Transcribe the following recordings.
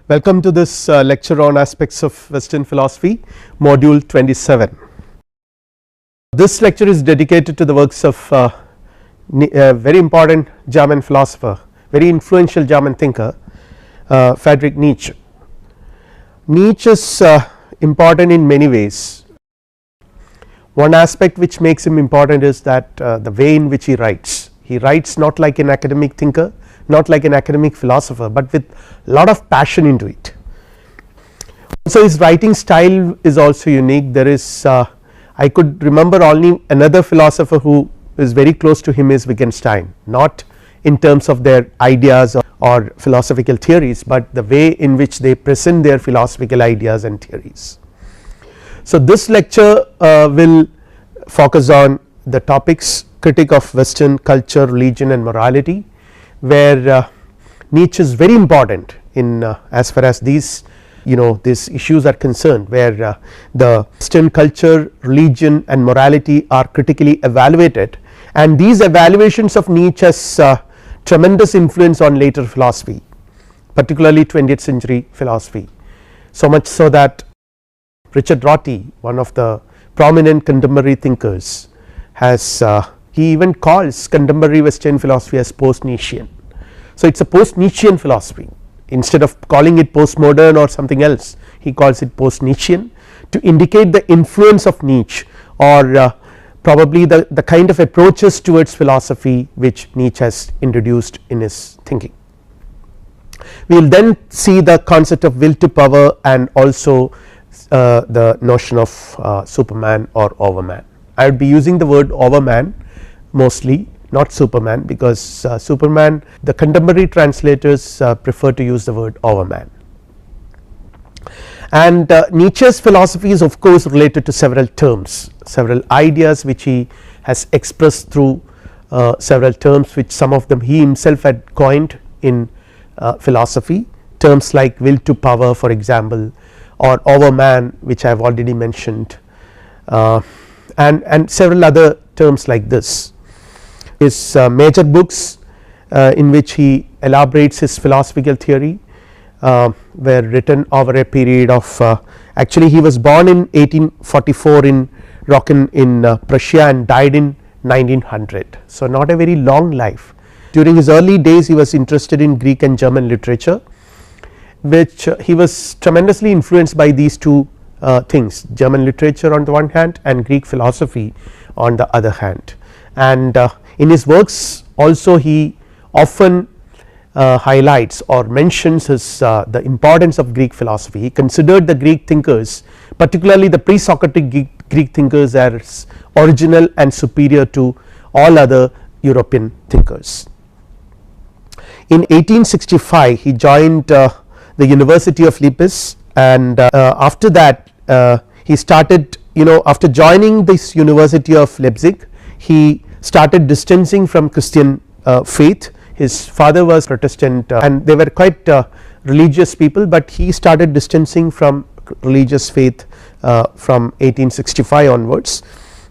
Welcome to this lecture on aspects of Western philosophy, module 27. This lecture is dedicated to the works of a very important German philosopher, very influential German thinker, Friedrich Nietzsche. Nietzsche is important in many ways. One aspect which makes him important is that the way in which he writes not like an academic thinker, not like an academic philosopher, but with lot of passion into it. So his writing style is also unique. There is I could remember only another philosopher who is very close to him is Wittgenstein, not in terms of their ideas or philosophical theories, but the way in which they present their philosophical ideas and theories. So this lecture will focus on the topics: critique of Western culture, religion and morality, where Nietzsche is very important in as far as these these issues are concerned, where the Western culture, religion and morality are critically evaluated, and these evaluations of Nietzsche has tremendous influence on later philosophy, particularly 20th century philosophy, so much so that Richard Rorty, one of the prominent contemporary thinkers, has he even calls contemporary Western philosophy as post-Nietzschean. So it is a post-Nietzschean philosophy. Instead of calling it postmodern or something else, he calls it post-Nietzschean to indicate the influence of Nietzsche, or probably the kind of approaches towards philosophy which Nietzsche has introduced in his thinking. We will then see the concept of will to power and also the notion of Superman or Overman. I would be using the word Overman mostly, not Superman, because Superman, the contemporary translators prefer to use the word Overman. And Nietzsche's philosophy is of course related to several terms, several ideas which he has expressed through several terms, which some of them he himself had coined in philosophy, terms like will to power, for example, or Overman, which I have already mentioned, and several other terms like this. His major books in which he elaborates his philosophical theory were written over a period of actually he was born in 1844 in Rocken in Prussia and died in 1900. So not a very long life. During his early days he was interested in Greek and German literature, which he was tremendously influenced by these two things, German literature on the one hand and Greek philosophy on the other hand. And in his works also he often highlights or mentions his the importance of Greek philosophy. He considered the Greek thinkers, particularly the pre-Socratic Greek thinkers, as original and superior to all other European thinkers. In 1865 he joined the University of Leipzig, and after that he started, after joining this University of Leipzig, he started distancing from Christian faith. His father was Protestant and they were quite religious people, but he started distancing from religious faith from 1865 onwards,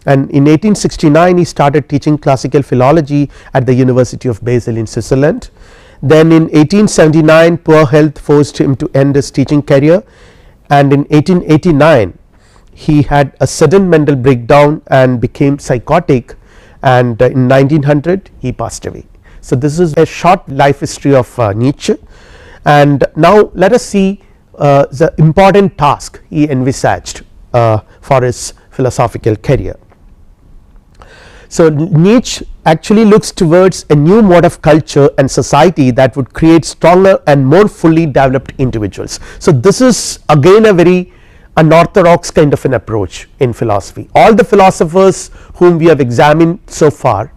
and in 1869 he started teaching classical philology at the University of Basel in Switzerland. Then in 1879 poor health forced him to end his teaching career, and in 1889 he had a sudden mental breakdown and became psychotic, and in 1900 he passed away. So this is a short life history of Nietzsche, and now let us see the important task he envisaged for his philosophical career. So Nietzsche actually looks towards a new mode of culture and society that would create stronger and more fully developed individuals. So this is again a very unorthodox kind of an approach in philosophy. All the philosophers whom we have examined so far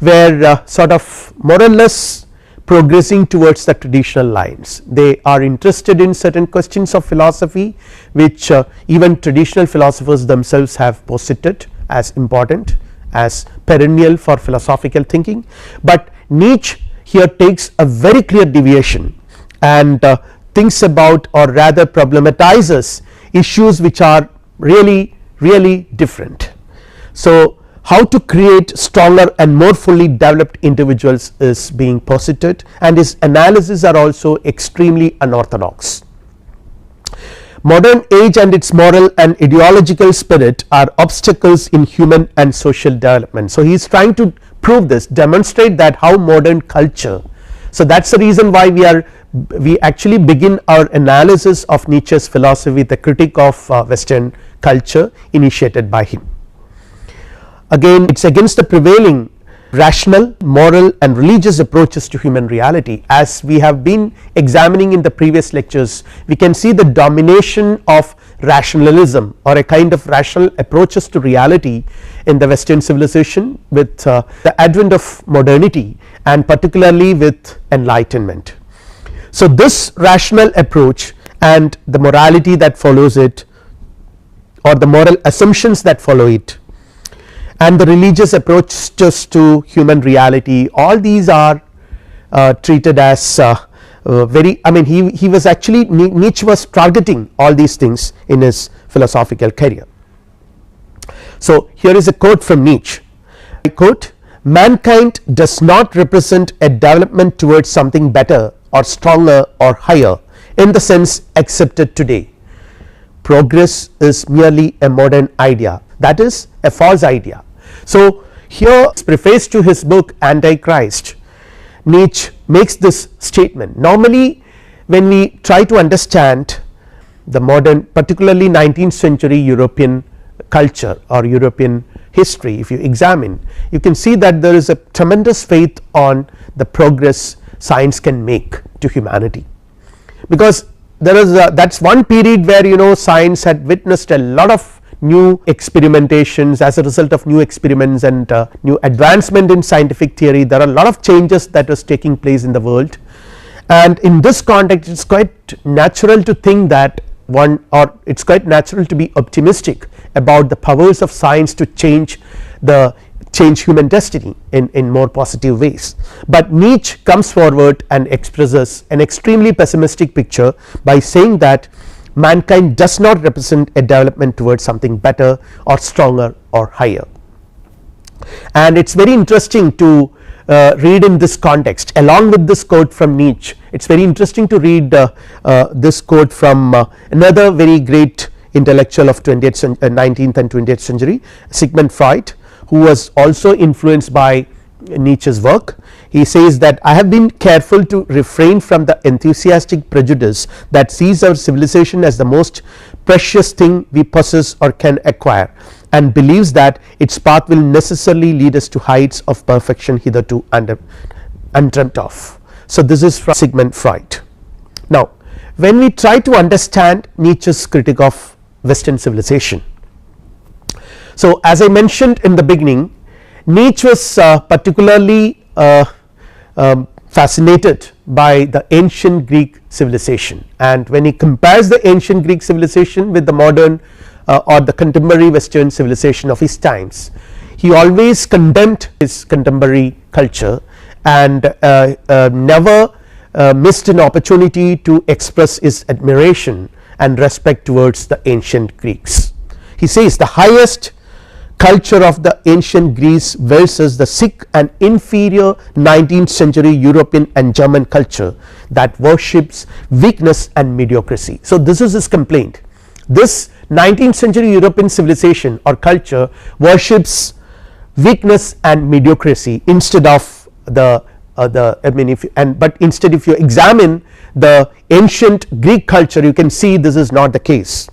were sort of more or less progressing towards the traditional lines. They are interested in certain questions of philosophy which even traditional philosophers themselves have posited as important, as perennial for philosophical thinking, but Nietzsche here takes a very clear deviation and thinks about, or rather problematizes, issues which are really different. So how to create stronger and more fully developed individuals is being posited, and his analyses are also extremely unorthodox. Modern age and its moral and ideological spirit are obstacles in human and social development. So, he is trying to prove this, demonstrate that how modern culture. So, that is the reason why we actually begin our analysis of Nietzsche's philosophy with a critique of Western culture initiated by him. Again, it is against the prevailing rational, moral and religious approaches to human reality. As we have been examining in the previous lectures, we can see the domination of rationalism or a kind of rational approaches to reality in the Western civilization with the advent of modernity and particularly with enlightenment. So, this rational approach and the morality that follows it, or the moral assumptions that follow it, and the religious approaches to human reality, all these are treated as very, I mean he was actually, Nietzsche was targeting all these things in his philosophical career. So, here is a quote from Nietzsche, I quote, "Mankind does not represent a development towards something better or stronger or higher in the sense accepted today. Progress is merely a modern idea, that is a false idea." So, here preface to his book Antichrist, Nietzsche makes this statement. Normally when we try to understand the modern, particularly 19th century European culture or European history, if you examine, you can see that there is a tremendous faith on the progress science can make to humanity, because there is that is one period where science had witnessed a lot of new experimentations. As a result of new experiments and new advancement in scientific theory, there are a lot of changes that was taking place in the world, and in this context it is quite natural to think that it is quite natural to be optimistic about the powers of science to change human destiny in more positive ways. But Nietzsche comes forward and expresses an extremely pessimistic picture by saying that mankind does not represent a development towards something better or stronger or higher. And it is very interesting to read in this context along with this quote from Nietzsche. It is very interesting to read this quote from another very great intellectual of 19th and 20th century, Sigmund Freud, who was also influenced by Nietzsche's work. He says that, "I have been careful to refrain from the enthusiastic prejudice that sees our civilization as the most precious thing we possess or can acquire, and believes that its path will necessarily lead us to heights of perfection hitherto undreamt of." So, this is from Sigmund Freud. Now, when we try to understand Nietzsche's critique of Western civilization, so as I mentioned in the beginning, Nietzsche was particularly fascinated by the ancient Greek civilization, and when he compares the ancient Greek civilization with the modern or the contemporary Western civilization of his times, he always condemned his contemporary culture and never missed an opportunity to express his admiration and respect towards the ancient Greeks. He says the highest culture of the ancient Greece versus the sick and inferior 19th century European and German culture that worships weakness and mediocrity. So, this is his complaint. This 19th century European civilization or culture worships weakness and mediocrity instead of the I mean but instead if you examine the ancient Greek culture, you can see this is not the case.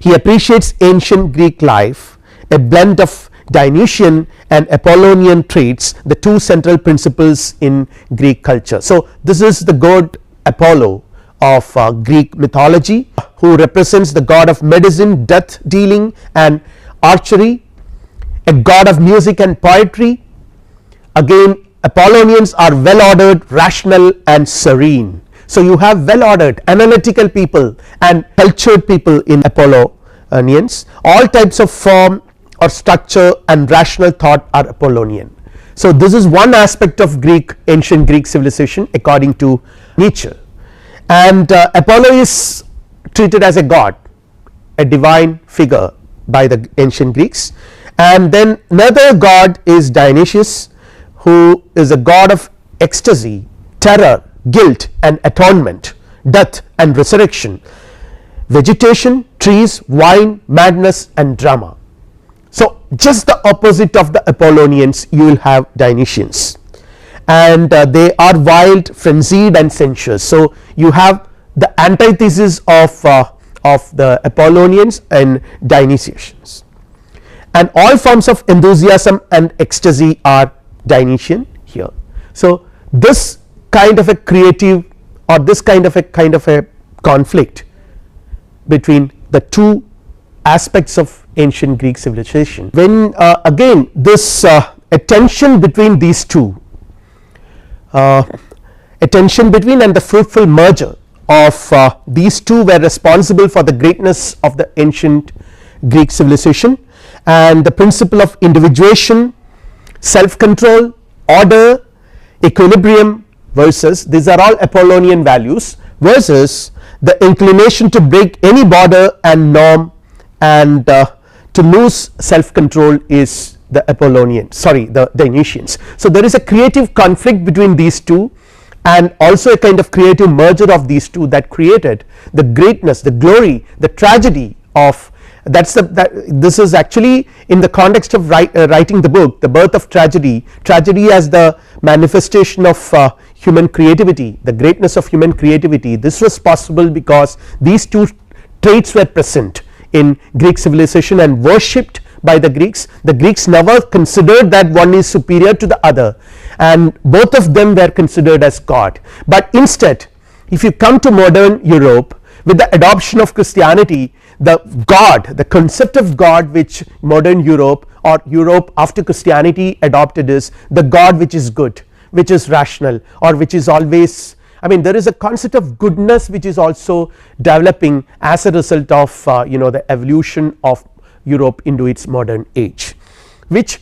He appreciates ancient Greek life, a blend of Dionysian and Apollonian traits, the two central principles in Greek culture. So, this is the god Apollo of Greek mythology, who represents the god of medicine, death dealing and archery, a god of music and poetry. Again, Apollonians are well ordered, rational and serene. So, you have well ordered analytical people and cultured people in Apollonians. All types of form or structure and rational thought are Apollonian. So, this is one aspect of ancient Greek civilization according to Nietzsche, and Apollo is treated as a god, a divine figure by the ancient Greeks. And then another god is Dionysius, who is a god of ecstasy, terror, guilt and atonement, death and resurrection. vegetation, trees, wine, madness and drama. So just the opposite of the Apollonians, you will have Dionysians, and they are wild, frenzied and sensuous. So you have the antithesis of the Apollonians and Dionysians, and all forms of enthusiasm and ecstasy are Dionysian here. So this kind of a creative, or this kind of a conflict between the two aspects of ancient Greek civilization, when again this a tension between these two, a tension between and the fruitful merger of these two were responsible for the greatness of the ancient Greek civilization, and the principle of individuation, self control, order, equilibrium versus, these are all Apollonian values, versus the inclination to break any border and norm and to lose self control is the Apollonian, sorry, the Dionysians. So there is a creative conflict between these two, and also a kind of creative merger of these two that created the greatness, the glory, the tragedy of, this is actually in the context of writing the book, The Birth of Tragedy, tragedy as the manifestation of human creativity, the greatness of human creativity. This was possible because these two traits were present in Greek civilization and worshipped by the Greeks. The Greeks never considered that one is superior to the other, and both of them were considered as God. But instead, if you come to modern Europe, with the adoption of Christianity, the God, the concept of God which modern Europe or Europe after Christianity adopted is the God which is good, which is rational, or which is always, I mean there is a concept of goodness which is also developing as a result of the evolution of Europe into its modern age, which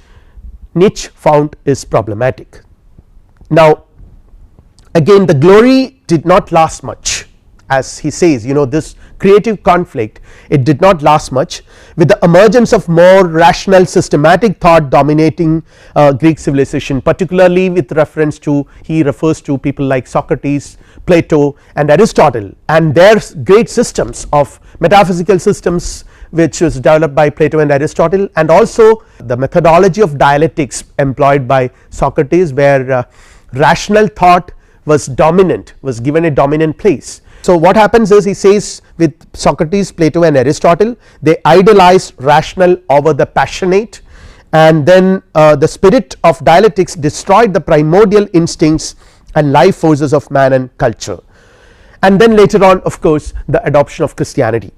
Nietzsche found is problematic. Now again, the glory did not last much, as he says, this creative conflict, it did not last much, with the emergence of more rational systematic thought dominating Greek civilization, particularly with reference to, he refers to people like Socrates, Plato and Aristotle, and their great systems of metaphysical systems which was developed by Plato and Aristotle, and also the methodology of dialectics employed by Socrates, where rational thought was dominant, was given a dominant place. So what happens is, he says, with Socrates, Plato and Aristotle, they idolize rational over the passionate, and then the spirit of dialectics destroyed the primordial instincts and life forces of man and culture, and then later on of course the adoption of Christianity.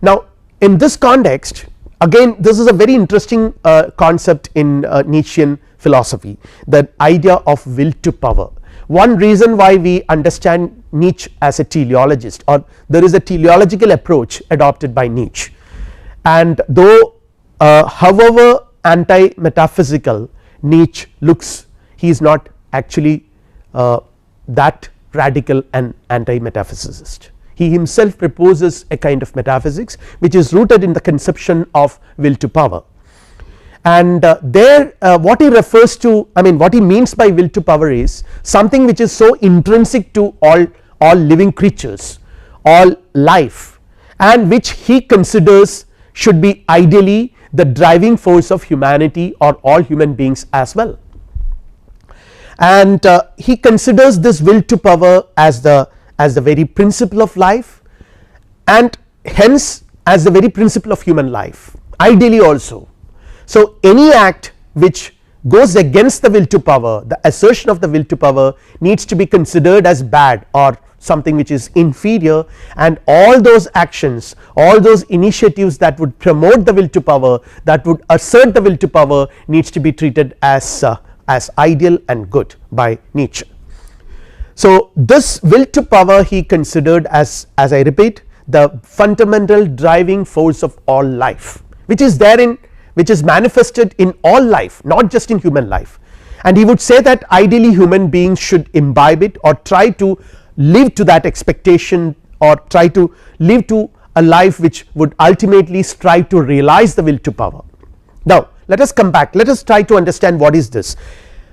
Now in this context, again this is a very interesting concept in Nietzschean philosophy, the idea of will to power. One reason why we understand Nietzsche as a teleologist, or there is a teleological approach adopted by Nietzsche, and though however anti metaphysical Nietzsche looks, he is not actually that radical and anti metaphysicist. He himself proposes a kind of metaphysics which is rooted in the conception of will to power, and there what he refers to, I mean what he means by will to power is something which is so intrinsic to all living creatures, all life, and which he considers should be ideally the driving force of humanity or all human beings as well. And he considers this will to power as the very principle of life, and hence as the very principle of human life ideally also. So any act which goes against the will to power, the assertion of the will to power, needs to be considered as bad or something which is inferior, and all those actions, all those initiatives that would promote the will to power, that would assert the will to power, needs to be treated as ideal and good by Nietzsche. So this will to power he considered as I repeat, the fundamental driving force of all life, which is therein, which is manifested in all life, not just in human life, and he would say that ideally human beings should imbibe it or try to live to that expectation, or try to live to a life which would ultimately strive to realize the will to power. Now let us come back, let us try to understand what is this.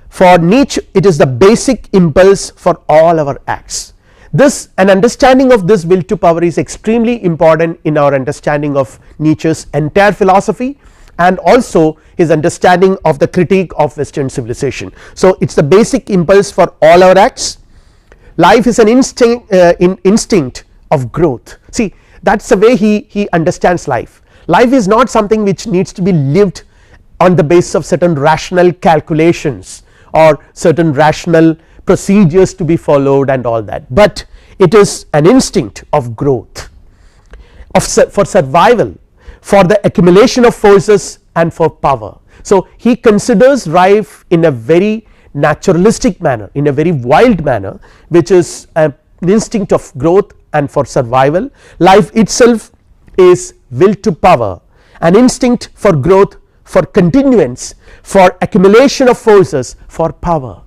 For Nietzsche it is the basic impulse for all our acts. An understanding of this will to power is extremely important in our understanding of Nietzsche's entire philosophy and also his understanding of the critique of Western civilization. So, it is the basic impulse for all our acts. Life is an instinct of growth. See, that is the way he understands life. Life is not something which needs to be lived on the basis of certain rational calculations or certain rational procedures to be followed and all that, but it is an instinct of growth, for survival, for the accumulation of forces and for power. So, he considers life in a very naturalistic manner, in a very wild manner, which is an instinct of growth and for survival. Life itself is will to power, an instinct for growth, for continuance, for accumulation of forces, for power.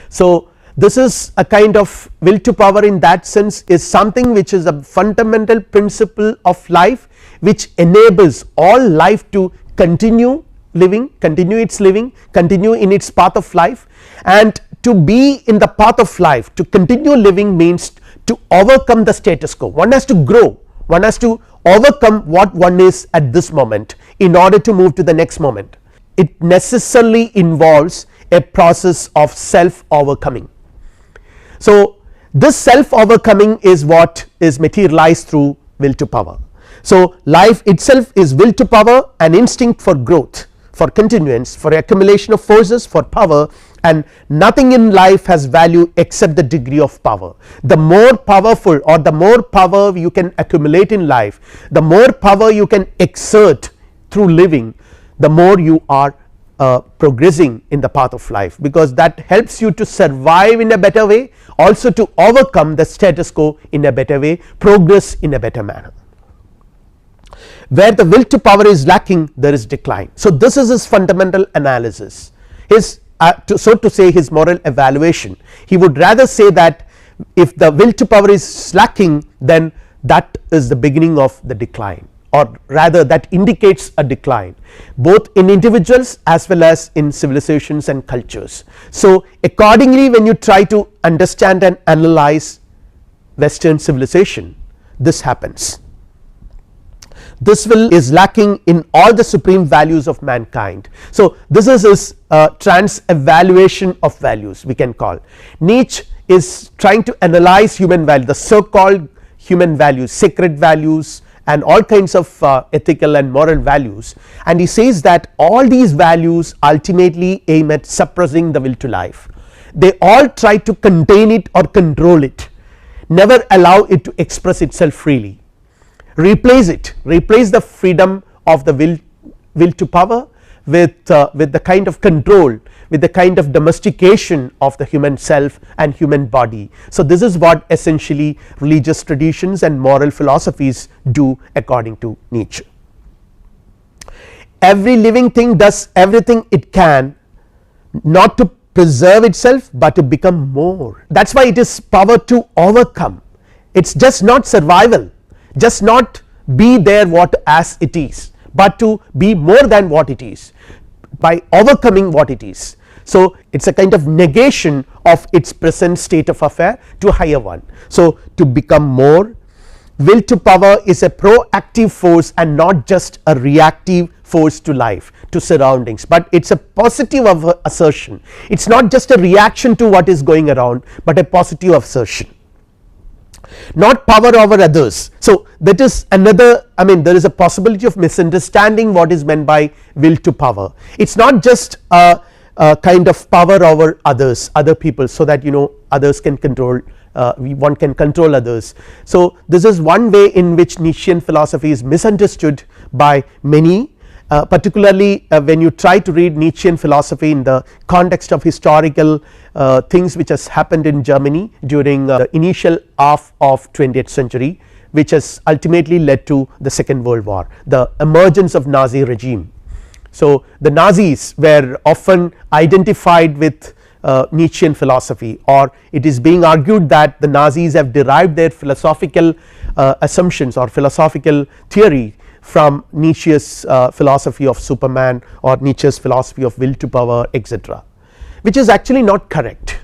So, this is a kind of will to power in that sense is something which is a fundamental principle of life, which enables all life to continue living, continue its living, continue in its path of life, and to be in the path of life, to continue living means to overcome the status quo. One has to grow, one has to overcome what one is at this moment in order to move to the next moment. It necessarily involves a process of self overcoming. So, this self overcoming is what is materialized through will to power. So, life itself is will to power, an instinct for growth, for continuance, for accumulation of forces, for power, and nothing in life has value except the degree of power. The more powerful or the more power you can accumulate in life, the more power you can exert through living, the more you are progressing in the path of life, because that helps you to survive in a better way, also to overcome the status quo in a better way, progress in a better manner. Where the will to power is lacking, there is decline. So, this is his fundamental analysis, his so to say his moral evaluation. He would rather say that if the will to power is lacking, then that is the beginning of the decline, or rather that indicates a decline both in individuals as well as in civilizations and cultures. So, accordingly, when you try to understand and analyze Western civilization, this happens. This will is lacking in all the supreme values of mankind. So, this is his trans evaluation of values, we can call. Nietzsche is trying to analyze human value, the so called human values, sacred values, and all kinds of ethical and moral values, and he says that all these values ultimately aim at suppressing the will to life. They all try to contain it or control it, never allow it to express itself freely. Replace the freedom of the will to power with the kind of control, with the kind of domestication of the human self and human body. So, this is what essentially religious traditions and moral philosophies do according to Nietzsche. Every living thing does everything it can not to preserve itself, but to become more. That is why it is power to overcome. It is just not survival, just not be there what as it is, but to be more than what it is by overcoming what it is. So, it is a kind of negation of its present state of affair to a higher one. So, to become more, will to power is a proactive force and not just a reactive force to life, to surroundings, but it is a positive assertion. It is not just a reaction to what is going around, but a positive assertion, not power over others. So, that is another, I mean, there is a possibility of misunderstanding what is meant by will to power. It is not just a kind of power over others, other people, so that others can control, one can control others. So, this is one way in which Nietzschean philosophy is misunderstood by many, particularly when you try to read Nietzschean philosophy in the context of historical things which has happened in Germany during the initial half of 20th century, which has ultimately led to the Second World War, the emergence of Nazi regime. So, the Nazis were often identified with Nietzschean philosophy, or it is being argued that the Nazis have derived their philosophical assumptions or philosophical theory from Nietzsche's philosophy of Superman or Nietzsche's philosophy of will to power, etc., which is actually not correct,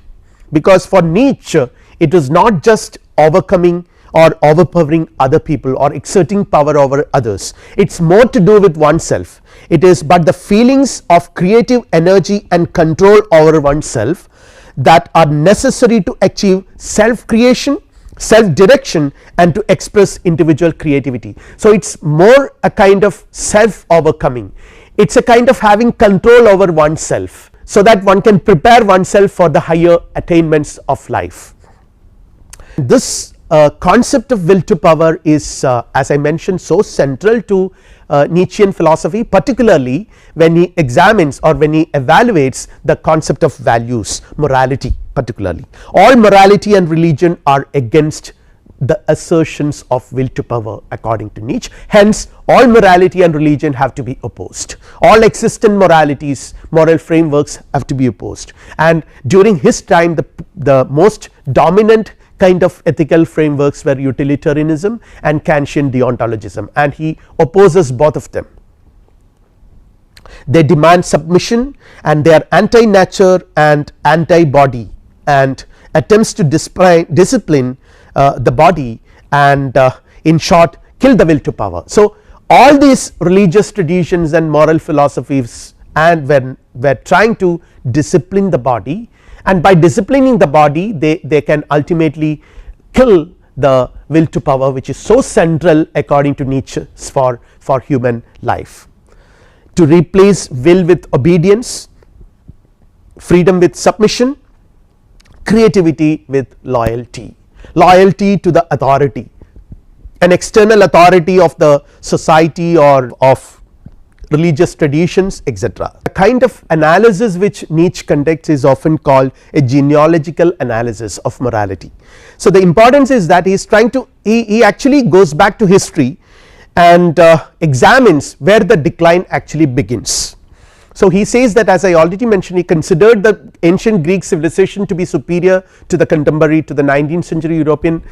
because for Nietzsche it is not just overcoming or overpowering other people or exerting power over others, it is more to do with oneself. It is but the feelings of creative energy and control over oneself that are necessary to achieve self creation, self direction, and to express individual creativity. So it is more a kind of self overcoming, it is a kind of having control over oneself, so that one can prepare oneself for the higher attainments of life. This concept of will to power is as I mentioned so central to Nietzschean philosophy, particularly when he examines or when he evaluates the concept of values, morality particularly. All morality and religion are against the assertions of will to power according to Nietzsche, hence all morality and religion have to be opposed, all existent moralities, moral frameworks have to be opposed. And during his time the most dominant kind of ethical frameworks were utilitarianism and Kantian deontologism, and he opposes both of them. They demand submission and they are anti nature and anti body, and attempts to discipline the body and in short kill the will to power. So all these religious traditions and moral philosophies and when were trying to discipline the body, and by disciplining the body they can ultimately kill the will to power, which is so central according to Nietzsche for human life. To replace will with obedience, freedom with submission, creativity with loyalty, loyalty to the authority, an external authority of the society or of religious traditions, etc. The kind of analysis which Nietzsche conducts is often called a genealogical analysis of morality. So the importance is that he is trying to he actually goes back to history and examines where the decline actually begins. So he says that, as I already mentioned, he considered the ancient Greek civilization to be superior to the contemporary, to the 19th century European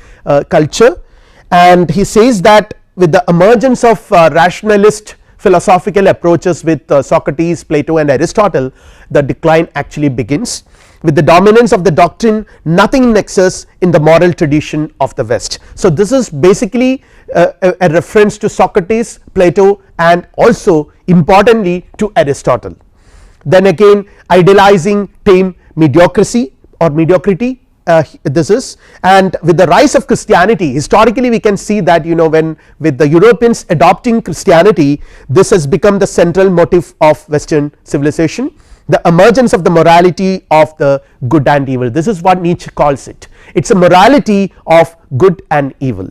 culture, and he says that with the emergence of rationalist philosophical approaches with Socrates, Plato and Aristotle, the decline actually begins with the dominance of the doctrine nothing in excess in the moral tradition of the West. So this is basically a reference to Socrates, Plato and also importantly to Aristotle. Then again idealizing tame mediocrity or mediocrity, this is, and with the rise of Christianity historically we can see that, you know, when with the Europeans adopting Christianity, this has become the central motive of Western civilization, the emergence of the morality of the good and evil. This is what Nietzsche calls it, it is a morality of good and evil.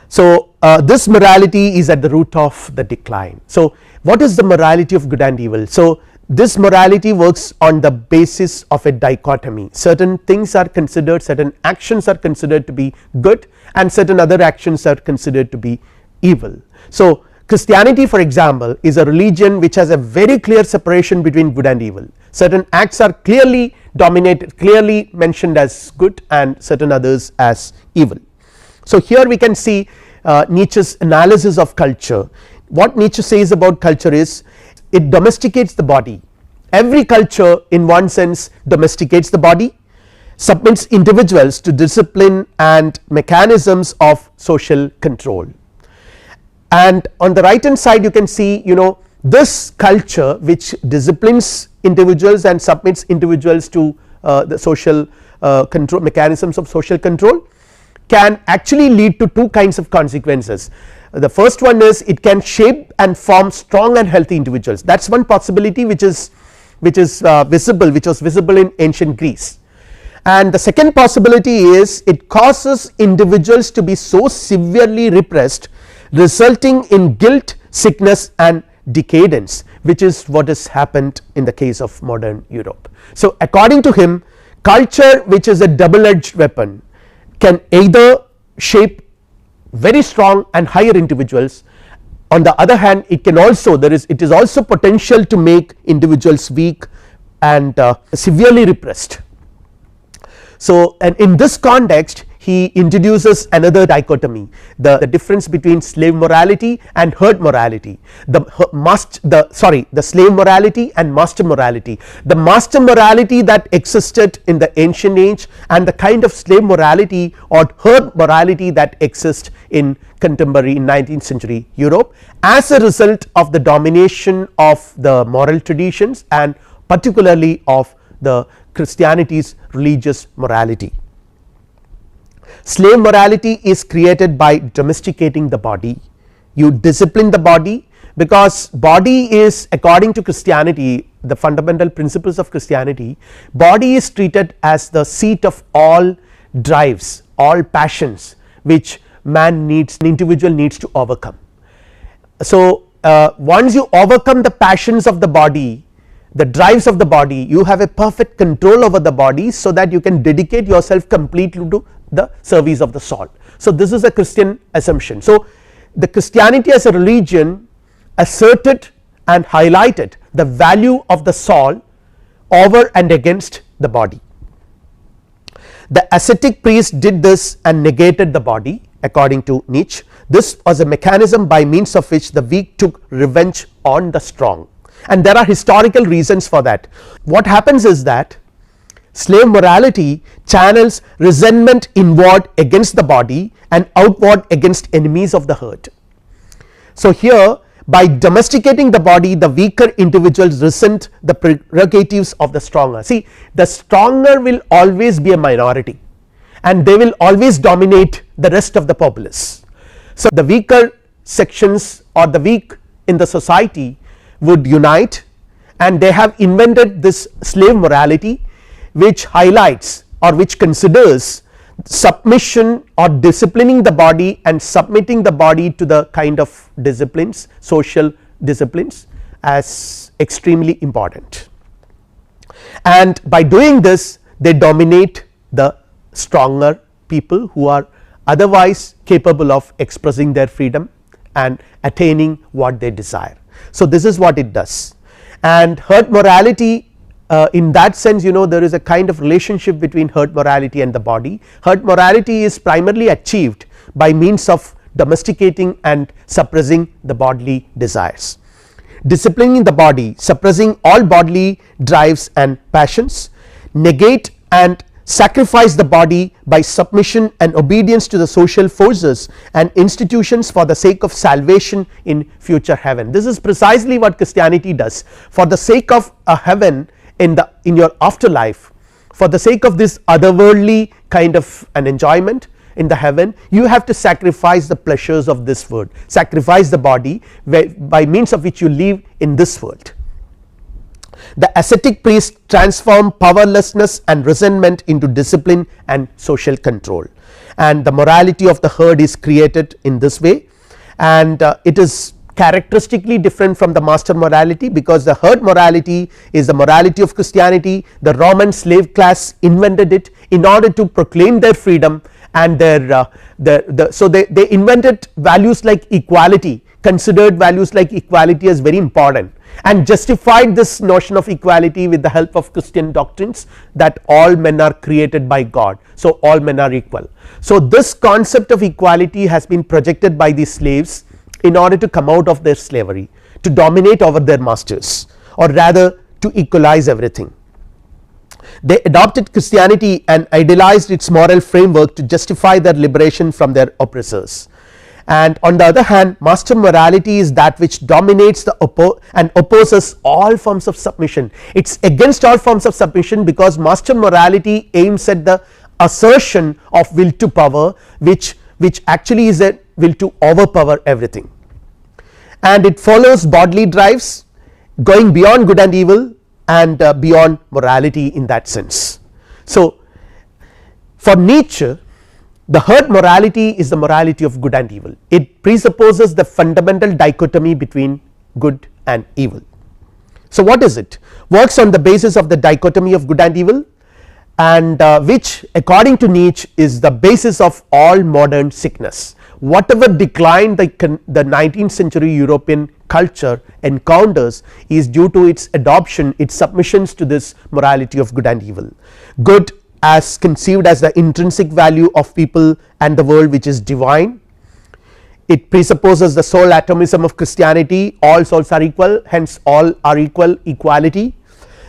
So this morality is at the root of the decline. So what is the morality of good and evil? So this morality works on the basis of a dichotomy, certain things are considered, certain actions are considered to be good and certain other actions are considered to be evil. So Christianity, for example, is a religion which has a very clear separation between good and evil, certain acts are clearly dominated, clearly mentioned as good and certain others as evil. So here we can see Nietzsche's analysis of culture. What Nietzsche says about culture is it domesticates the body, every culture in one sense domesticates the body, submits individuals to discipline and mechanisms of social control. And on the right hand side you can see, you know, this culture which disciplines individuals and submits individuals to the social control mechanisms of social control can actually lead to two kinds of consequences. The first one is it can shape and form strong and healthy individuals, that is one possibility which is visible, which was visible in ancient Greece. And the second possibility is it causes individuals to be so severely repressed, resulting in guilt, sickness and decadence, which is what has happened in the case of modern Europe. So according to him, culture, which is a double edged weapon, can either shape very strong and higher individuals, on the other hand it can also it is also potential to make individuals weak and severely repressed. So and in this context he introduces another dichotomy, the difference between slave morality and herd morality, the slave morality and master morality, the master morality that existed in the ancient age and the kind of slave morality or herd morality that exists in contemporary 19th century Europe as a result of the domination of the moral traditions and particularly of the Christianity's religious morality. Slave morality is created by domesticating the body. You discipline the body, because body is, according to Christianity, the fundamental principles of Christianity, body is treated as the seat of all drives, all passions which man needs, an individual needs to overcome. So once you overcome the passions of the body, the drives of the body, you have a perfect control over the body, so that you can dedicate yourself completely to the service of the soul. So this is a Christian assumption. So the Christianity as a religion asserted and highlighted the value of the soul over and against the body. The ascetic priest did this and negated the body, according to Nietzsche. This was a mechanism by means of which the weak took revenge on the strong, and there are historical reasons for that. What happens is that slave morality channels resentment inward against the body and outward against enemies of the herd. So here, by domesticating the body, the weaker individuals resent the prerogatives of the stronger. See, the stronger will always be a minority and they will always dominate the rest of the populace. So the weaker sections or the weak in the society would unite, and they have invented this slave morality, which highlights or which considers submission or disciplining the body and submitting the body to the kind of disciplines, social disciplines, as extremely important. And by doing this, they dominate the stronger people who are otherwise capable of expressing their freedom and attaining what they desire. So this is what it does. And herd morality, in that sense, you know, there is a kind of relationship between herd morality and the body. Herd morality is primarily achieved by means of domesticating and suppressing the bodily desires. Disciplining the body, suppressing all bodily drives and passions, negate and sacrifice the body by submission and obedience to the social forces and institutions for the sake of salvation in future heaven. This is precisely what Christianity does. For the sake of a heaven in your afterlife, for the sake of this otherworldly kind of an enjoyment in the heaven, you have to sacrifice the pleasures of this world, sacrifice the body by means of which you live in this world. The ascetic priest transform powerlessness and resentment into discipline and social control, and the morality of the herd is created in this way, and it is characteristically different from the master morality, because the herd morality is the morality of Christianity. The Roman slave class invented it in order to proclaim their freedom, and so they invented values like equality, considered values like equality as very important, and justified this notion of equality with the help of Christian doctrines that all men are created by God, so all men are equal. So this concept of equality has been projected by these slaves in order to come out of their slavery, to dominate over their masters, or rather to equalize everything. They adopted Christianity and idealized its moral framework to justify their liberation from their oppressors. And on the other hand, master morality is that which dominates and opposes all forms of submission. It is against all forms of submission, because master morality aims at the assertion of will to power, which actually is a will to overpower everything, and it follows bodily drives, going beyond good and evil and beyond morality in that sense. So for Nietzsche, the herd morality is the morality of good and evil. It presupposes the fundamental dichotomy between good and evil. So what is it? Works on the basis of the dichotomy of good and evil, and which according to Nietzsche is the basis of all modern sickness. Whatever decline the 19th century European culture encounters is due to its adoption, its submissions to this morality of good and evil. Good as conceived as the intrinsic value of people and the world which is divine. It presupposes the sole atomism of Christianity, all souls are equal, hence all are equal, equality.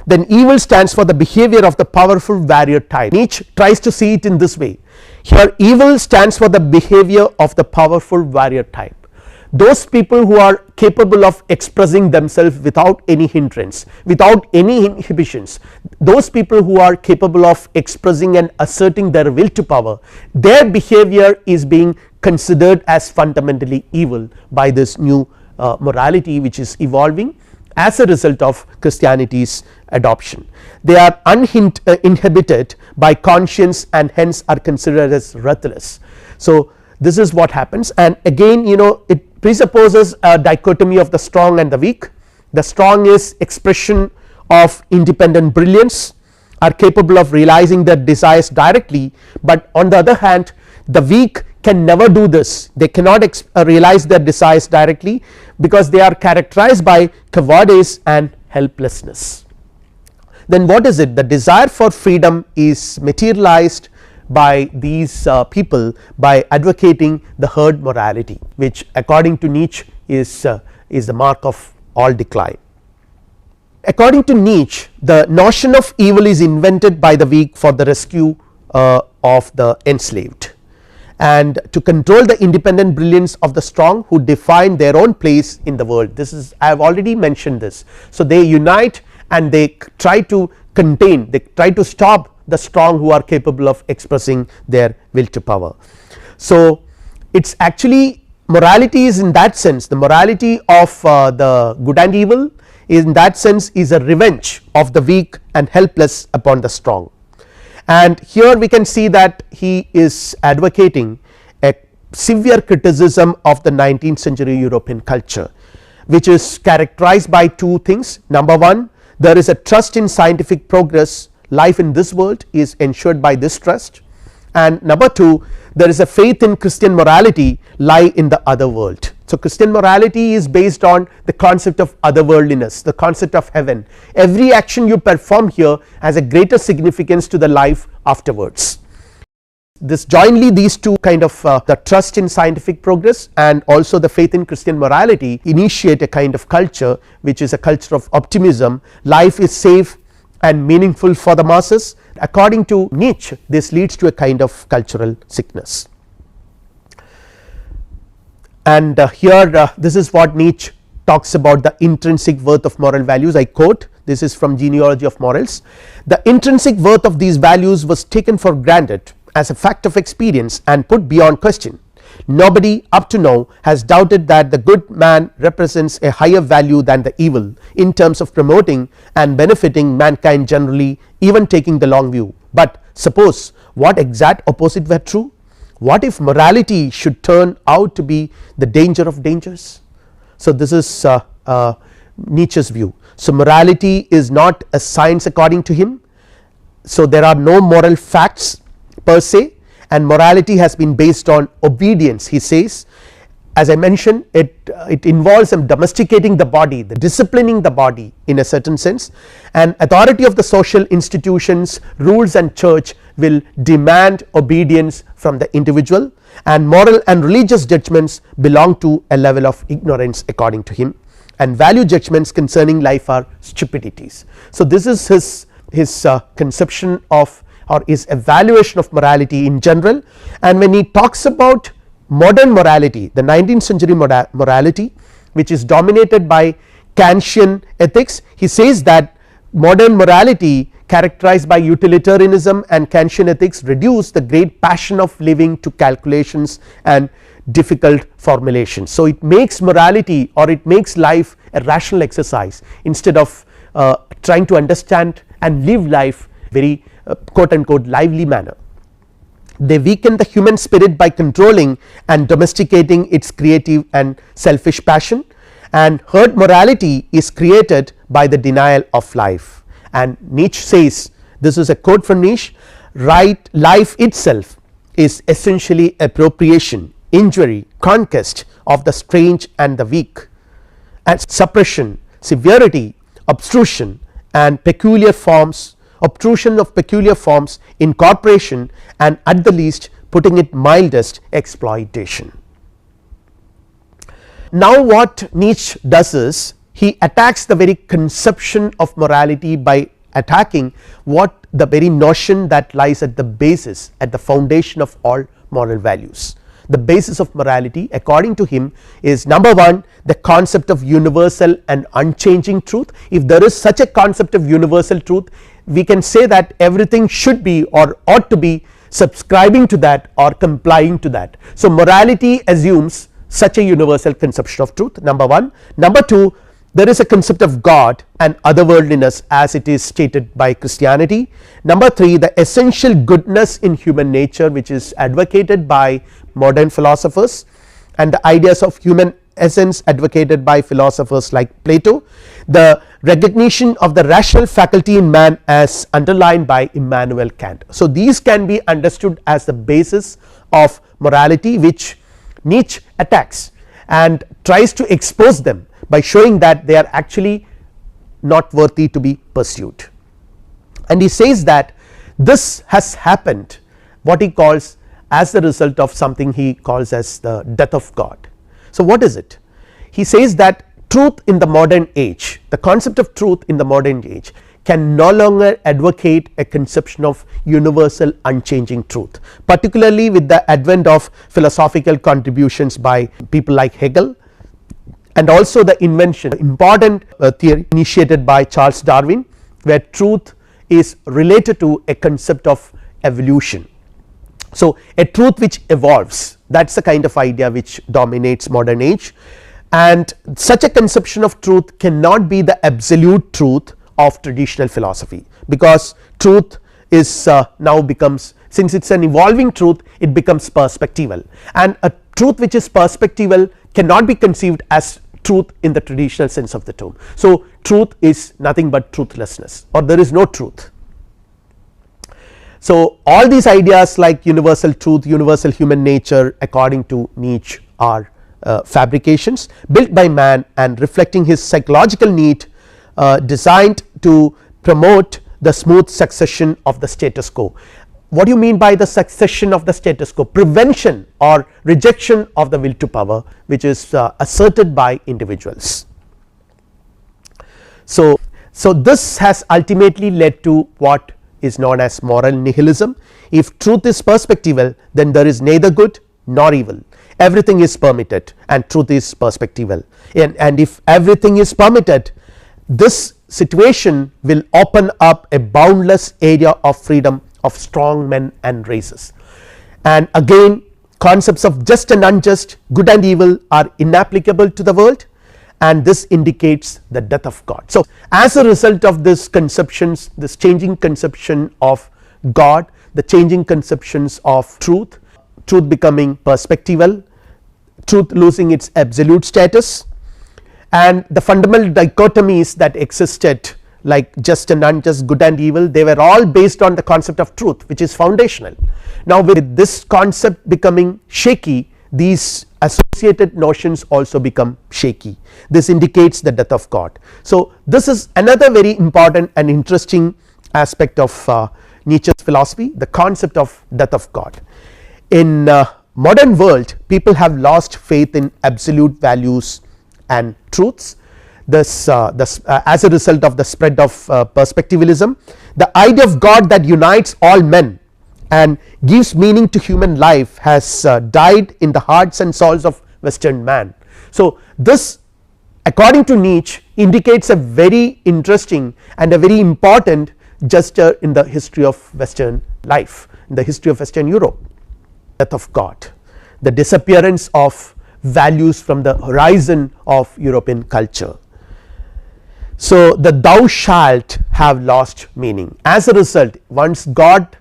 Then evil stands for the behavior of the powerful warrior type. Nietzsche tries to see it in this way. Here evil stands for the behavior of the powerful warrior type, those people who are capable of expressing themselves without any hindrance, without any inhibitions, those people who are capable of expressing and asserting their will to power, their behavior is being considered as fundamentally evil by this new morality which is evolving as a result of Christianity's adoption. They are uninhibited by conscience and hence are considered as ruthless. So this is what happens, and again it presupposes a dichotomy of the strong and the weak. The strong is expression of independent brilliance, are capable of realizing their desires directly, but on the other hand the weak can never do this, they cannot realize their desires directly because they are characterized by cowardice and helplessness. Then what is it? The desire for freedom is materialized by these people by advocating the herd morality, which according to Nietzsche is the mark of all decline. According to Nietzsche, the notion of evil is invented by the weak for the rescue of the enslaved and to control the independent brilliance of the strong who define their own place in the world. This is, I have already mentioned this. So they unite and they try to contain, they try to stop the strong who are capable of expressing their will to power. So it is actually morality is in that sense, the morality of the good and evil in that sense is a revenge of the weak and helpless upon the strong. And here we can see that he is advocating a severe criticism of the 19th century European culture, which is characterized by two things. Number one, there is a trust in scientific progress, life in this world is ensured by this trust, and number two, there is a faith in Christian morality lie in the other world. So Christian morality is based on the concept of otherworldliness, the concept of heaven. Every action you perform here has a greater significance to the life afterwards. This jointly, these two kind of the trust in scientific progress and also the faith in Christian morality initiate a kind of culture which is a culture of optimism. Life is safe and meaningful for the masses. According to Nietzsche, this leads to a kind of cultural sickness. And here this is what Nietzsche talks about the intrinsic worth of moral values. I quote, this is from Genealogy of Morals. The intrinsic worth of these values was taken for granted as a fact of experience and put beyond question. Nobody up to now has doubted that the good man represents a higher value than the evil in terms of promoting and benefiting mankind generally, even taking the long view. But suppose what exact opposite were true? What if morality should turn out to be the danger of dangers? So this is Nietzsche's view. So morality is not a science according to him. So there are no moral facts per se, and morality has been based on obedience. He says, as I mentioned, it involves some domesticating the body, the disciplining the body in a certain sense, and authority of the social institutions, rules and church will demand obedience from the individual, and moral and religious judgments belong to a level of ignorance according to him, and value judgments concerning life are stupidities. So this is his conception of or his evaluation of morality in general. And when he talks about modern morality, the 19th century morality which is dominated by Kantian ethics, he says that modern morality characterized by utilitarianism and Kantian ethics reduce the great passion of living to calculations and difficult formulations. So it makes morality or it makes life a rational exercise instead of trying to understand and live life very quote unquote lively manner. They weaken the human spirit by controlling and domesticating its creative and selfish passion, and herd morality is created by the denial of life. And Nietzsche says, this is a quote from Nietzsche, right, life itself is essentially appropriation, injury, conquest of the strange and the weak, and suppression, severity, obstruction and peculiar forms obtrusion of peculiar forms, incorporation, and at the least, putting it mildest, exploitation. Now what Nietzsche does is he attacks the very conception of morality by attacking what the very notion that lies at the basis, at the foundation of all moral values. The basis of morality according to him is, number one, the concept of universal and unchanging truth. If there is such a concept of universal truth, we can say that everything should be or ought to be subscribing to that or complying to that. So morality assumes such a universal conception of truth, number one. Number two, there is a concept of God and otherworldliness as it is stated by Christianity. Number three, the essential goodness in human nature which is advocated by modern philosophers, and the ideas of human essence advocated by philosophers like Plato. The recognition of the rational faculty in man as underlined by Immanuel Kant. So these can be understood as the basis of morality which Nietzsche attacks and tries to expose them by showing that they are actually not worthy to be pursued. And he says that this has happened, what he calls as the result of something he calls as the death of God. So what is it? He says that truth in the modern age, the concept of truth in the modern age can no longer advocate a conception of universal unchanging truth, particularly with the advent of philosophical contributions by people like Hegel, and also the invention important theory initiated by Charles Darwin, where truth is related to a concept of evolution. So a truth which evolves, that is the kind of idea which dominates modern age, and such a conception of truth cannot be the absolute truth of traditional philosophy, because truth is now becomes, since it is an evolving truth, it becomes perspectival, and a truth which is perspectival cannot be conceived as truth in the traditional sense of the term. So truth is nothing but truthlessness, or there is no truth. So all these ideas like universal truth, universal human nature according to Nietzsche are fabrications built by man and reflecting his psychological need, designed to promote the smooth succession of the status quo. What do you mean by the succession of the status quo? Prevention or rejection of the will to power which is asserted by individuals. So this has ultimately led to what is known as moral nihilism. If truth is perspectival, then there is neither good nor evil, everything is permitted and truth is perspectival, and if everything is permitted, this situation will open up a boundless area of freedom of strong men and races. And again, concepts of just and unjust, good and evil are inapplicable to the world, and this indicates the death of God. So as a result of this conceptions, this changing conception of God, the changing conceptions of truth, truth becoming perspectival, truth losing its absolute status, and the fundamental dichotomies that existed like just and unjust, good and evil, they were all based on the concept of truth which is foundational. Now with this concept becoming shaky, these associated notions also become shaky. This indicates the death of God. So this is another very important and interesting aspect of Nietzsche's philosophy, the concept of death of God. In modern world, people have lost faith in absolute values and truths. This as a result of the spread of perspectivalism, the idea of God that unites all men and gives meaning to human life has died in the hearts and souls of Western man. So this, according to Nietzsche, indicates a very interesting and a very important gesture in the history of Western life, in the history of Western Europe. Death of God, the disappearance of values from the horizon of European culture. So the thou shalt have lost meaning. As a result, once God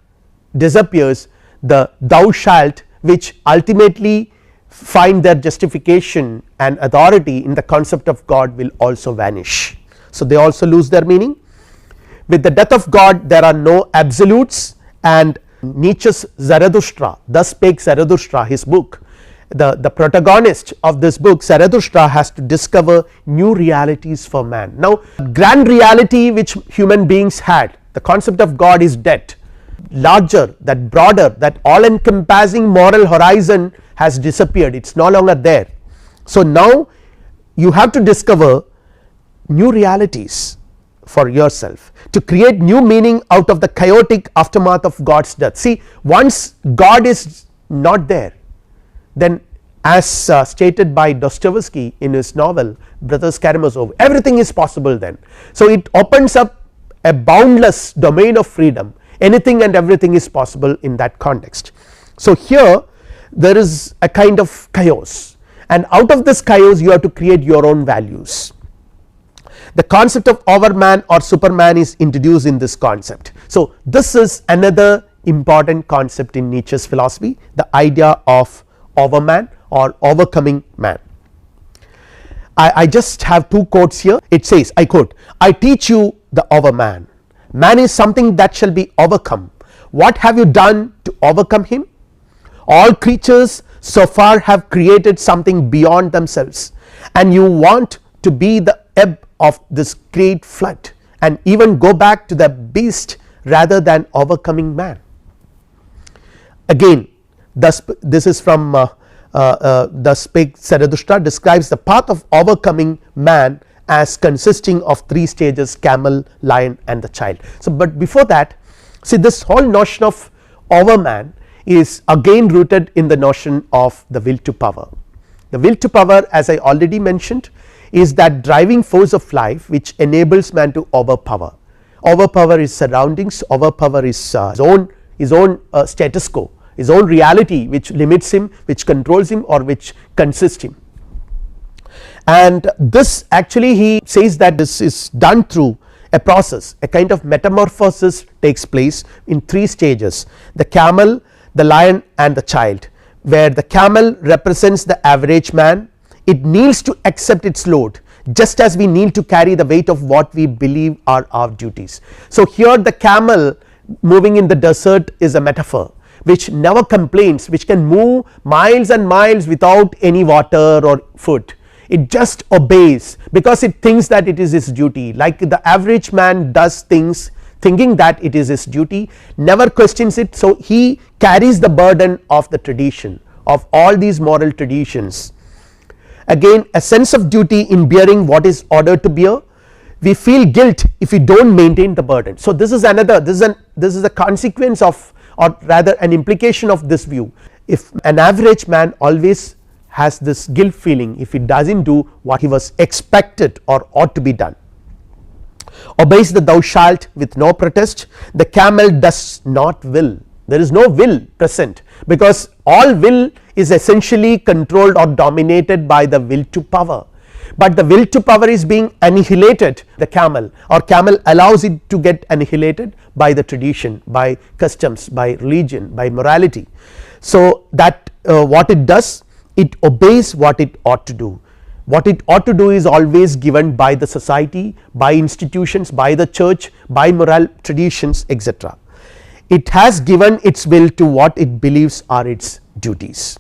disappears, the thou shalt, which ultimately find their justification and authority in the concept of God, will also vanish. So they also lose their meaning. With the death of God, there are no absolutes, and Nietzsche's Zarathustra, Thus Spake Zarathustra, his book, the protagonist of this book, Zarathustra, has to discover new realities for man. Now grand reality which human beings had the concept of God is dead, larger, that broader, that all encompassing moral horizon has disappeared, it is no longer there. So now you have to discover new realities for yourself, to create new meaning out of the chaotic aftermath of God's death. See, once God is not there, then as stated by Dostoevsky in his novel Brothers Karamazov, everything is possible then. So it opens up a boundless domain of freedom, anything and everything is possible in that context. So here there is a kind of chaos, and out of this chaos you have to create your own values. The concept of overman or superman is introduced in this concept. So this is another important concept in Nietzsche's philosophy, the idea of overman or overcoming man. I just have two quotes here. It says, I quote, "I teach you the overman. Man is something that shall be overcome. What have you done to overcome him? All creatures so far have created something beyond themselves, and you want to be the ebb of this great flood and even go back to the beast rather than overcoming man." Again, thus this is from Thus Spake Zarathustra, describes the path of overcoming man as consisting of three stages: camel, lion and the child. So, but before that, see, this whole notion of overman is again rooted in the notion of the will to power. The will to power, as I already mentioned, is that driving force of life which enables man to overpower. Overpower his surroundings, overpower his own status quo, his own reality, which limits him, which controls him or which consists him. And this actually, he says that this is done through a process, a kind of metamorphosis takes place in three stages: the camel, the lion and the child, where the camel represents the average man. It kneels to accept its load, just as we kneel to carry the weight of what we believe are our duties. So here the camel moving in the desert is a metaphor which never complains, which can move miles and miles without any water or food. It just obeys because it thinks that it is its duty, like the average man does things thinking that it is his duty, never questions it. So he carries the burden of the tradition, of all these moral traditions. Again, a sense of duty in bearing what is ordered to bear. We feel guilt if we do not maintain the burden. So this is another, this is a consequence of, or rather an implication of this view. If an average man always has this guilt feeling if he does not do what he was expected or ought to be done. Obeys the thou shalt with no protest. The camel does not will, there is no will present, because all will is essentially controlled or dominated by the will to power, but the will to power is being annihilated, the camel, or camel allows it to get annihilated by the tradition, by customs, by religion, by morality. So that what it does, it obeys what it ought to do. What it ought to do is always given by the society, by institutions, by the church, by moral traditions, etc. It has given its will to what it believes are its duties.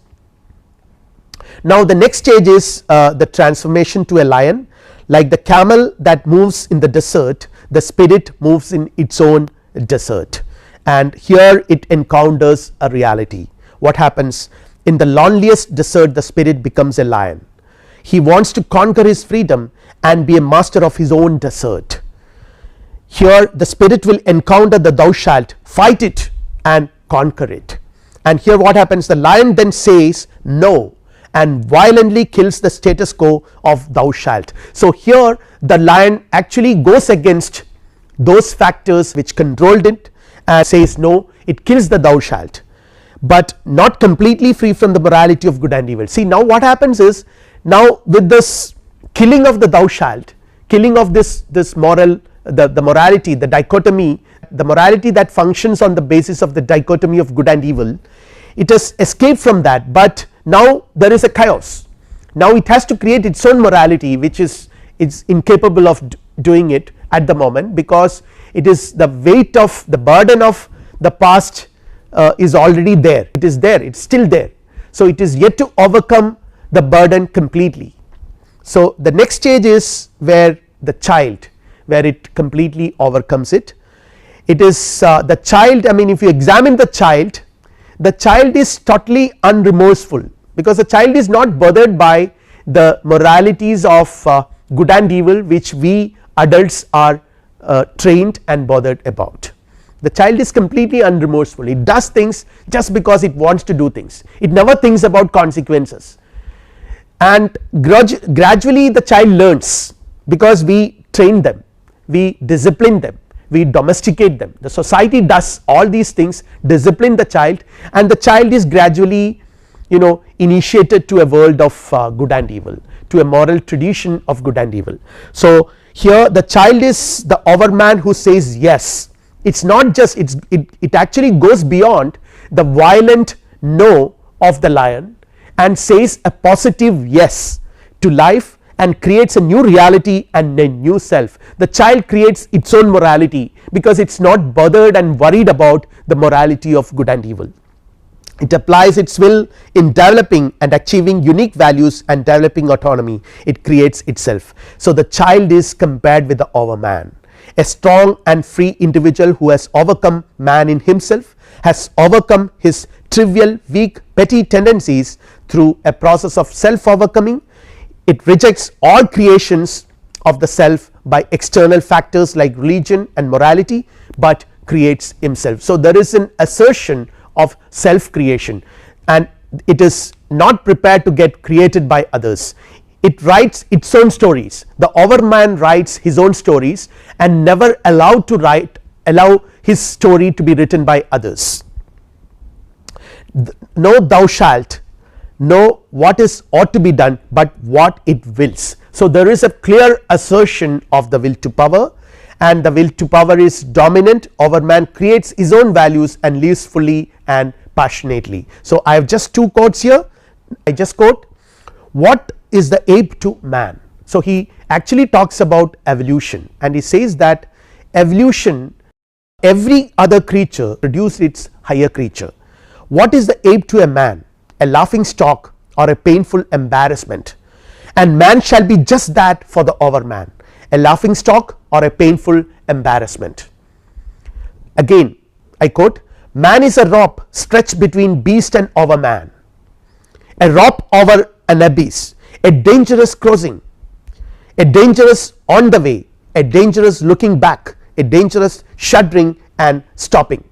Now the next stage is the transformation to a lion. Like the camel that moves in the desert, the spirit moves in its own desert, and here it encounters a reality. What happens? In the loneliest desert, the spirit becomes a lion. He wants to conquer his freedom and be a master of his own desert. Here the spirit will encounter the thou shalt, fight it and conquer it. And here what happens? The lion then says no and violently kills the status quo of thou shalt. So here the lion actually goes against those factors which controlled it and says no, it kills the thou shalt, but not completely free from the morality of good and evil. See, now what happens is, now with this killing of the thou shalt, killing of this moral, the morality, the dichotomy, the morality that functions on the basis of the dichotomy of good and evil, it has escaped from that, but now there is a chaos. Now it has to create its own morality, which is incapable of doing it at the moment, because it is the weight of the burden of the past is already there, it is there, it is still there. So it is yet to overcome the burden completely. So the next stage is where the child, where it completely overcomes it. it is the child, I mean if you examine the child is totally unremorseful, because the child is not bothered by the moralities of good and evil which we adults are trained and bothered about. The child is completely unremorseful, it does things just because it wants to do things, it never thinks about consequences, and gradually the child learns because we train them, we discipline them, we domesticate them. The society does all these things, discipline the child, and the child is gradually initiated to a world of good and evil, to a moral tradition of good and evil. So here the child is the overman who says yes, it is not just it actually goes beyond the violent no of the lion and says a positive yes to life and creates a new reality and a new self. The child creates its own morality because it is not bothered and worried about the morality of good and evil. It applies its will in developing and achieving unique values and developing autonomy, it creates itself. So the child is compared with the overman, a strong and free individual who has overcome man in himself, has overcome his trivial, weak, petty tendencies through a process of self overcoming. It rejects all creations of the self by external factors like religion and morality, but creates himself. So there is an assertion of self creation, and it is not prepared to get created by others. It writes its own stories, the overman writes his own stories and never allowed to allow his story to be written by others. No, thou shalt know what is ought to be done, but what it wills. So there is a clear assertion of the will to power, and the will to power is dominant. Overman creates his own values and lives fully and passionately. So I have just two quotes here, I just quote, what is the ape to man. So he actually talks about evolution, and he says that evolution, every other creature produced its higher creature. What is the ape to a man? A laughing stock or a painful embarrassment, and man shall be just that for the overman, a laughing stock or a painful embarrassment. Again I quote, man is a rope stretched between beast and overman, a rope over an abyss, a dangerous crossing, a dangerous on the way, a dangerous looking back, a dangerous shuddering and stopping.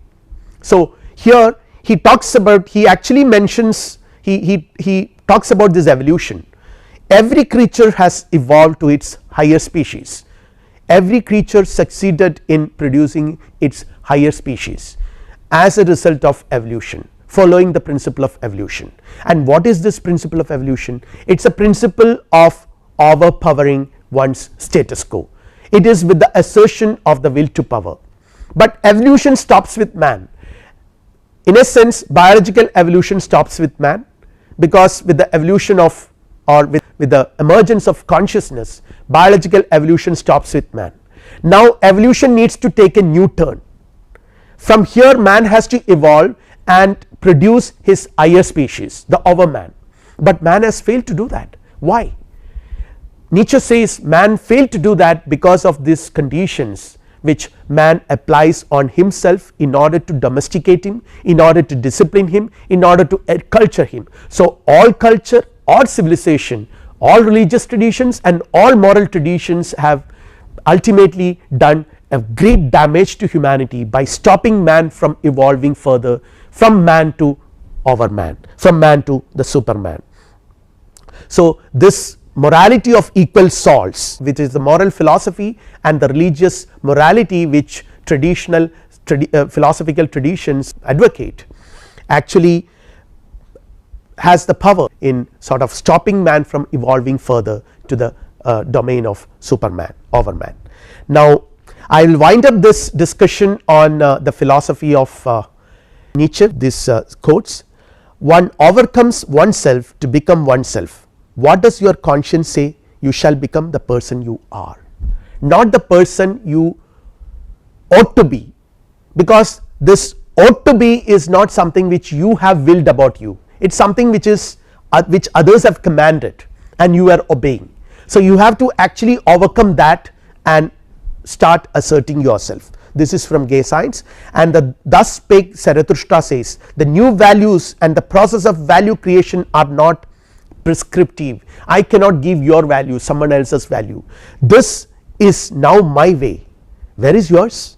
So here he talks about, he actually mentions, he talks about this evolution. Every creature has evolved to its higher species, every creature succeeded in producing its higher species as a result of evolution, following the principle of evolution. And what is this principle of evolution? It is a principle of overpowering one's status quo, it is with the assertion of the will to power. But evolution stops with man. In a sense, biological evolution stops with man, because with the evolution of, or with the emergence of consciousness, biological evolution stops with man. Now evolution needs to take a new turn. From here man has to evolve and produce his higher species, the overman, but man has failed to do that. Why? Nietzsche says man failed to do that because of these conditions which man applies on himself in order to domesticate him, in order to discipline him, in order to culture him. So all culture, all civilization, all religious traditions and all moral traditions have ultimately done a great damage to humanity by stopping man from evolving further from man to overman, from man to the superman. So this morality of equal salts, which is the moral philosophy, and the religious morality which traditional philosophical traditions advocate, actually has the power in sort of stopping man from evolving further to the domain of superman, overman. Now I will wind up this discussion on the philosophy of Nietzsche, these quotes. One overcomes oneself to become oneself. What does your conscience say? You shall become the person you are, not the person you ought to be, because this ought to be is not something which you have willed about you, it is something which is which others have commanded and you are obeying. So you have to actually overcome that and start asserting yourself. this is from Gay Science, and the thus spake Zarathustra says, the new values and the process of value creation are not prescriptive. I cannot give your value, someone else's value. This is now my way. Where is yours?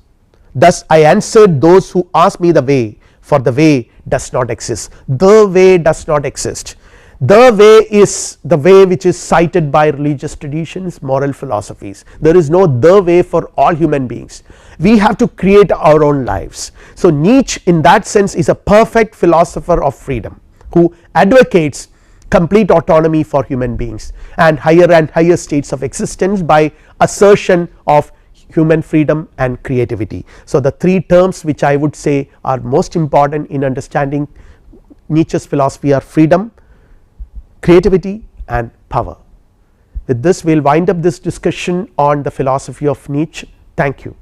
Thus I answered those who asked me the way, for the way does not exist. The way does not exist. The way is the way which is cited by religious traditions, moral philosophies. There is no the way for all human beings. We have to create our own lives. So Nietzsche in that sense is a perfect philosopher of freedom, who advocates complete autonomy for human beings and higher states of existence by assertion of human freedom and creativity. So the three terms which I would say are most important in understanding Nietzsche's philosophy are freedom, creativity and power. With this we will wind up this discussion on the philosophy of Nietzsche. Thank you.